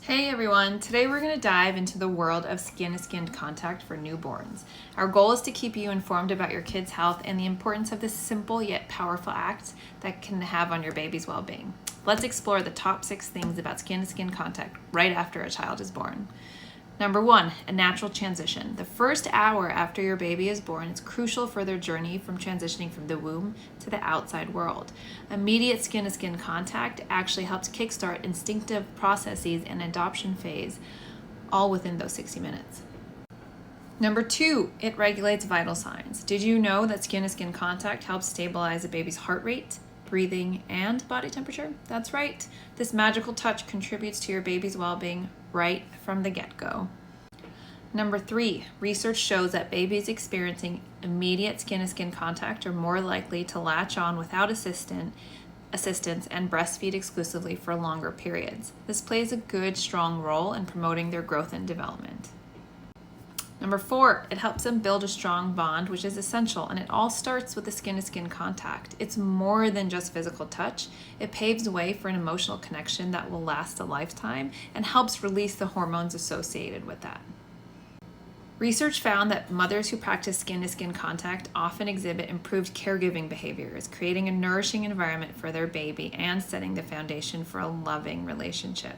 Hey everyone, today we're going to dive into the world of skin-to-skin contact for newborns. Our goal is to keep you informed about your kid's health and the importance of this simple yet powerful act that can have on your baby's well-being. Let's explore the top 6 things about skin-to-skin contact right after a child is born. Number 1, a natural transition. The first hour after your baby is born is crucial for their journey from transitioning from the womb to the outside world. Immediate skin-to-skin contact actually helps kickstart instinctive processes and adoption phase, all within those 60 minutes. Number 2, it regulates vital signs. Did you know that skin-to-skin contact helps stabilize a baby's heart rate, breathing, and body temperature? That's right. This magical touch contributes to your baby's well-being right from the get-go. Number 3, research shows that babies experiencing immediate skin-to-skin contact are more likely to latch on without assistance and breastfeed exclusively for longer periods. This plays a good, strong role in promoting their growth and development. Number 4, it helps them build a strong bond, which is essential, and it all starts with the skin-to-skin contact. It's more than just physical touch. It paves the way for an emotional connection that will last a lifetime and helps release the hormones associated with that. Research found that mothers who practice skin-to-skin contact often exhibit improved caregiving behaviors, creating a nourishing environment for their baby and setting the foundation for a loving relationship.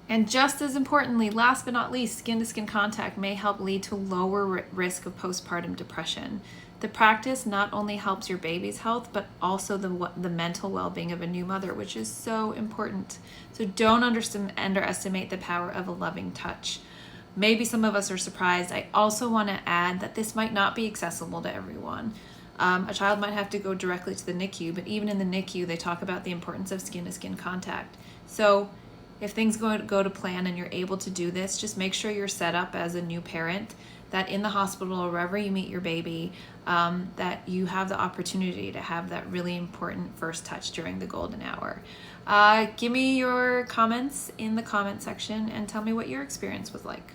And just as importantly, last but not least, skin-to-skin contact may help lead to lower risk of postpartum depression. The practice not only helps your baby's health, but also the mental well-being of a new mother, which is so important. So don't underestimate the power of a loving touch. Maybe some of us are surprised. I also want to add that this might not be accessible to everyone. A child might have to go directly to the NICU, but even in the NICU, they talk about the importance of skin-to-skin contact. So if things go to plan and you're able to do this, just make sure you're set up as a new parent, that in the hospital or wherever you meet your baby, that you have the opportunity to have that really important first touch during the golden hour. Give me your comments in the comment section and tell me what your experience was like.